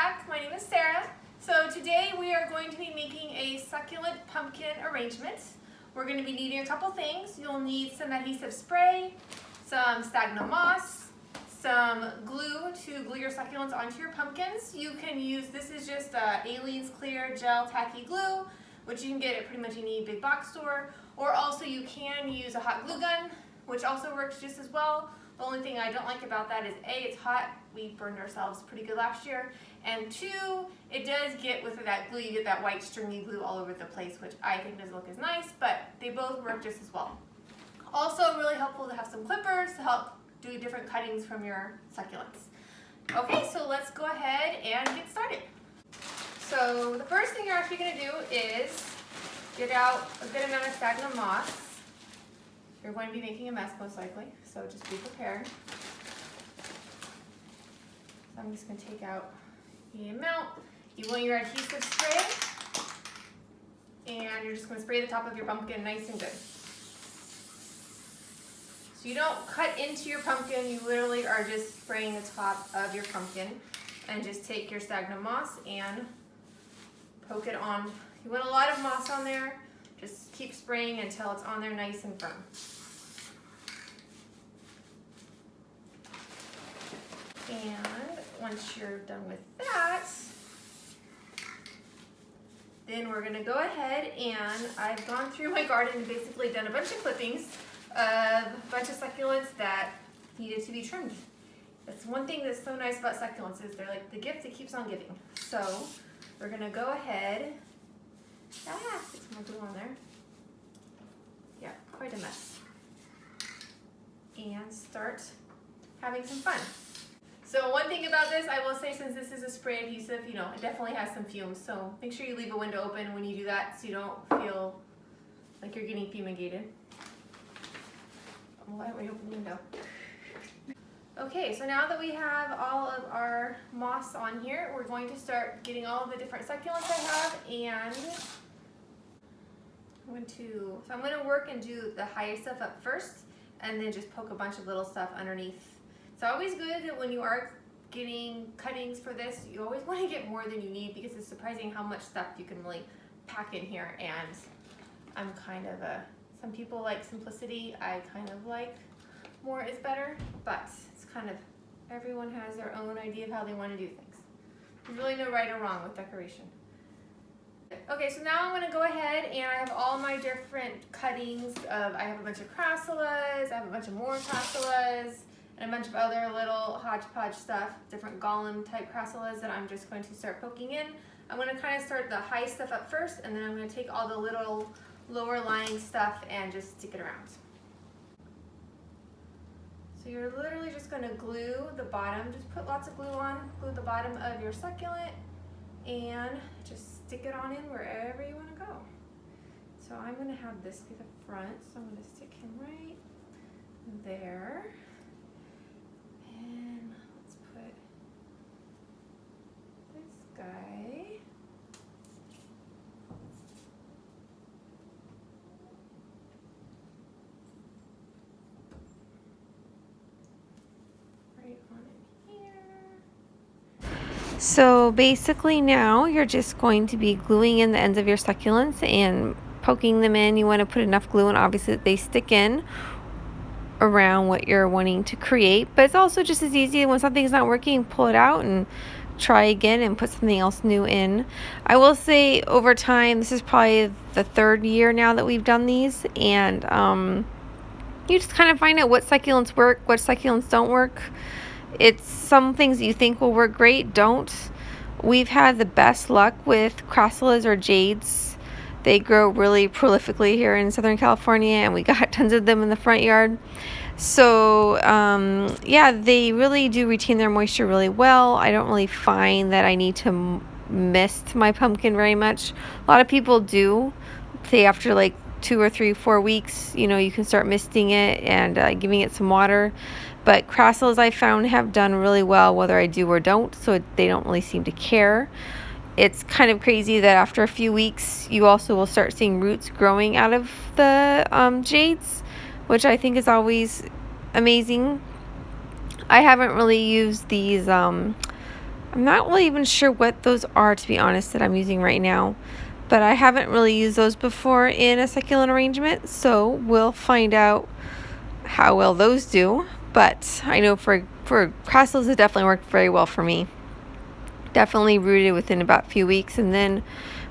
back. My name is Sarah. So today we are going to be making a succulent pumpkin arrangement. We're going to be needing a couple things. You'll need some adhesive spray, some Spgagnum Moss, some glue to glue your succulents onto your pumpkins. You can use, this is just Aleene's clear gel tacky glue, which you can get at pretty much any big box store, or also you can use a hot glue gun, which also works just as well. The only thing I don't like about that is A, it's hot. We burned ourselves pretty good last year. And two, it does get, with that glue, you get that white stringy glue all over the place, which I think doesn't look as nice, but they both work just as well. Also really helpful to have some clippers to help do different cuttings from your succulents. Okay, so let's go ahead and get started. So the first thing you're actually going to do is get out a good amount of Spgagnum Moss. You're going to be making a mess most likely, so just be prepared. So I'm just going to take out the amount. You want your adhesive spray, and you're just going to spray the top of your pumpkin nice and good. So you don't cut into your pumpkin, you literally are just spraying the top of your pumpkin. And just take your Spgagnum Moss and poke it on. You want a lot of moss on there. Just keep spraying until it's on there nice and firm. And once you're done with that, then we're gonna go ahead and I've gone through my garden and basically done a bunch of clippings of a bunch of succulents that needed to be trimmed. That's one thing that's so nice about succulents is they're like the gift that keeps on giving. So we're gonna go ahead, get some more glue on there. Yeah, quite a mess. And start having some fun. So one thing about this, I will say, since this is a spray adhesive, you know, it definitely has some fumes. So make sure you leave a window open when you do that so you don't feel like you're getting fumigated. Why don't we open the window? Okay, so now that we have all of our moss on here, we're going to start getting all of the different succulents I have, and I'm going to work and do the highest stuff up first, and then just poke a bunch of little stuff underneath. It's always good that when you are getting cuttings for this, you always want to get more than you need, because it's surprising how much stuff you can really pack in here. And I'm kind of some people like simplicity. I kind of like more is better, but it's kind of, everyone has their own idea of how they want to do things. There's really no right or wrong with decoration. Okay, so now I'm going to go ahead and I have all my different cuttings of, I have a bunch of crassulas, I have a bunch of more crassulas, and a bunch of other little hodgepodge stuff, different golem type crassulas that I'm just going to start poking in. I'm going to kind of start the high stuff up first, and then I'm going to take all the little lower lying stuff and just stick it around. So you're literally just going to glue the bottom, just put lots of glue on, glue the bottom of your succulent, and just stick it on in wherever you want to go. So I'm going to have this be the front, so I'm going to stick him right there. And let's put this guy right on in here. So basically now you're just going to be gluing in the ends of your succulents and poking them in. You want to put enough glue, and obviously that they stick in around what you're wanting to create. But it's also just as easy when something's not working, pull it out and try again and put something else new in. I will say over time, this is probably the third year now that we've done these, and you just kind of find out what succulents work, what succulents don't work. It's some things that you think will work great don't. We've had the best luck with crassulas or jades. They grow really prolifically here in Southern California, and we got tons of them in the front yard. So yeah, they really do retain their moisture really well. I don't really find that I need to mist my pumpkin very much. A lot of people do. Say after like 2 or 3, 4 weeks, you know, you can start misting it and giving it some water. But crassulas I found have done really well whether I do or don't, so they don't really seem to care. It's kind of crazy that after a few weeks, you also will start seeing roots growing out of the jades, which I think is always amazing. I haven't really used these I'm I'm not really even sure what those are, to be honest, that I'm using right now. But I haven't really used those before in a succulent arrangement, so we'll find out how well those do. But I know for crassus, it definitely worked very well for me. Definitely rooted within about a few weeks, and then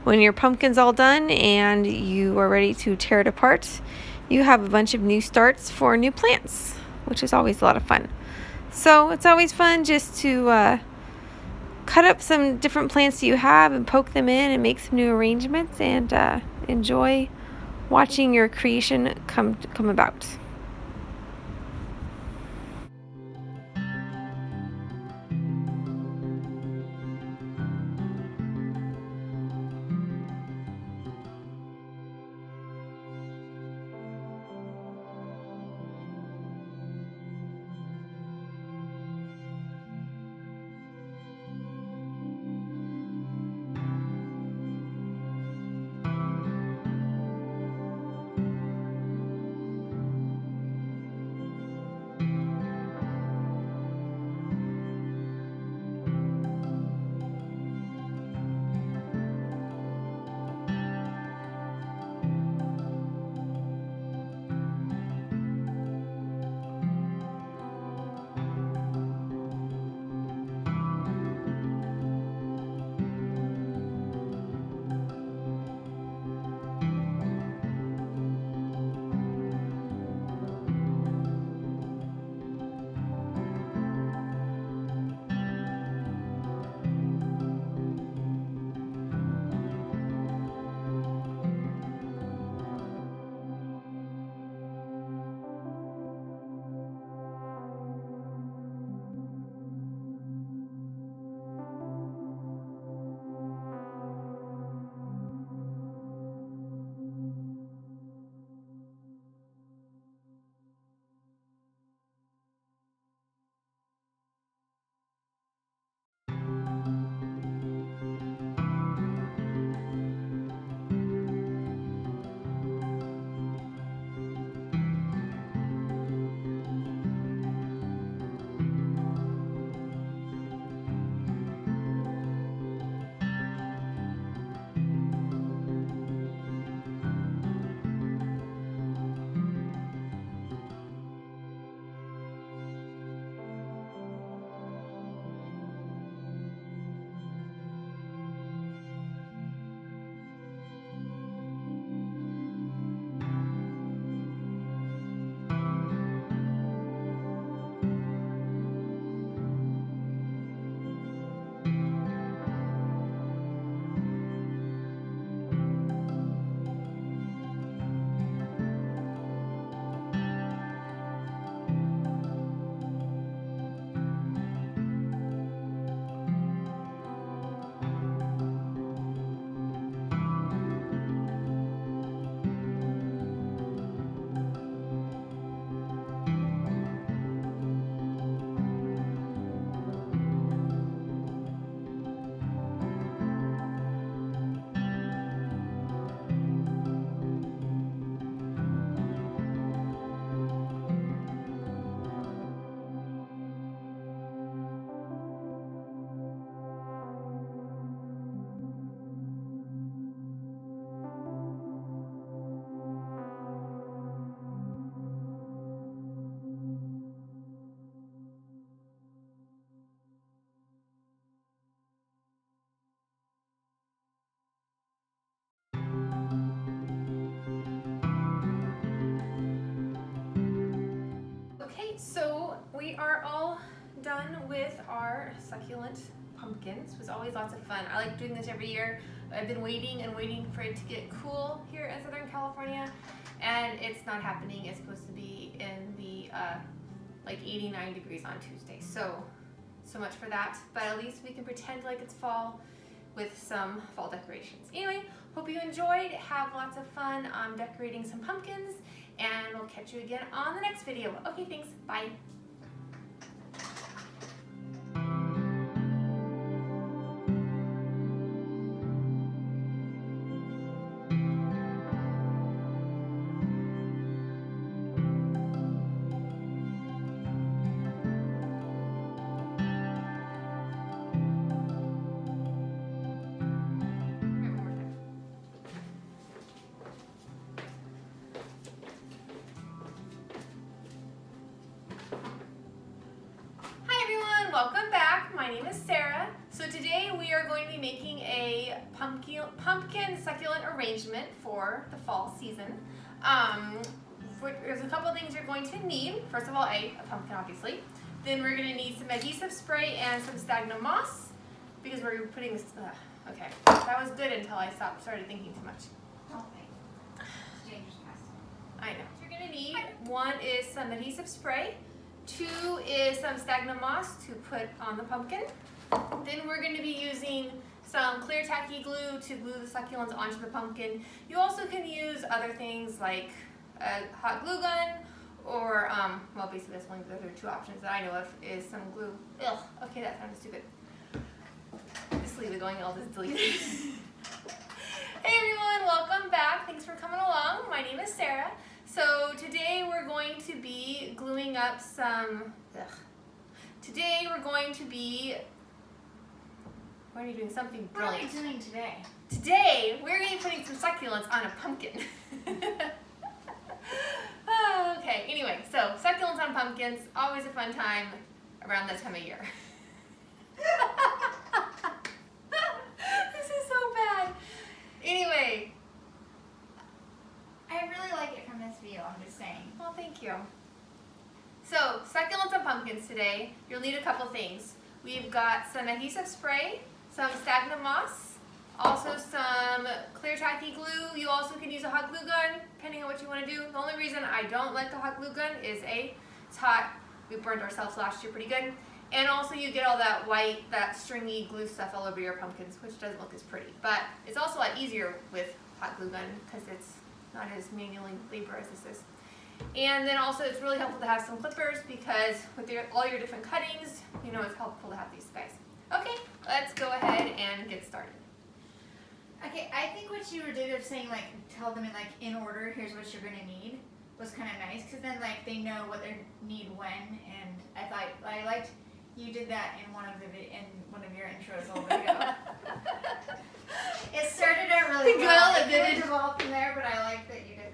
when your pumpkin's all done and you are ready to tear it apart, you have a bunch of new starts for new plants, which is always a lot of fun. So it's always fun just to cut up some different plants that you have and poke them in and make some new arrangements, and enjoy watching your creation come about. Okay, so we are all done with our succulent pumpkins. It was always lots of fun. I like doing this every year. I've been waiting and waiting for it to get cool here in Southern California, and it's not happening. It's supposed to be in the like 89 degrees on Tuesday. So much for that. But at least we can pretend like it's fall with some fall decorations. Anyway, hope you enjoyed. Have lots of fun decorating some pumpkins, and we'll catch you again on the next video. Okay, thanks. Bye. welcome back. My name is Sarah. So today we are going to be making a pumpkin succulent arrangement for the fall season. There's a couple things you're going to need. First of all, a pumpkin, obviously. Then we're going to need some adhesive spray and some Spgagnum Moss because we're putting this. Okay, that was good until I started thinking too much. I know. What you're going to need, one is some adhesive spray. 2 is some Spgagnum Moss to put on the pumpkin. Then we're going to be using some clear tacky glue to glue the succulents onto the pumpkin. You also can use other things like a hot glue gun or, well, basically that's one of the other 2 options that I know of is some glue. Ugh, okay, that sounded stupid. Just leave it going, I'll just delete it. Hey everyone, welcome back. Thanks for coming along. My name is Sarah. So today we're going to be gluing up some, today we're going to be, we're going to be doing something brilliant. What are we doing today? Today we're going to be putting some succulents on a pumpkin. Okay, anyway, so succulents on pumpkins, always a fun time around this time of year. This is so bad. Anyway. I really like it from this view, I'm just saying. Well, thank you. So, succulents and pumpkins today, you'll need a couple things. We've got some adhesive spray, some Spgagnum Moss, also some clear tacky glue. You also can use a hot glue gun, depending on what you want to do. The only reason I don't like the hot glue gun is it's hot. We burned ourselves last year pretty good. And also you get all that white, that stringy glue stuff all over your pumpkins, which doesn't look as pretty. But it's also a lot easier with hot glue gun because it's not as manually labor as this is. And then also it's really helpful to have some clippers because with all your different cuttings, you know it's helpful to have these guys. Okay, let's go ahead and get started. Okay, I think what you did of saying like, tell them in order, here's what you're gonna need, was kind of nice because then like they know what they need when, and I liked you did that in one of your intros a little bit ago. It started out really well. It didn't evolve from there, but I like that you did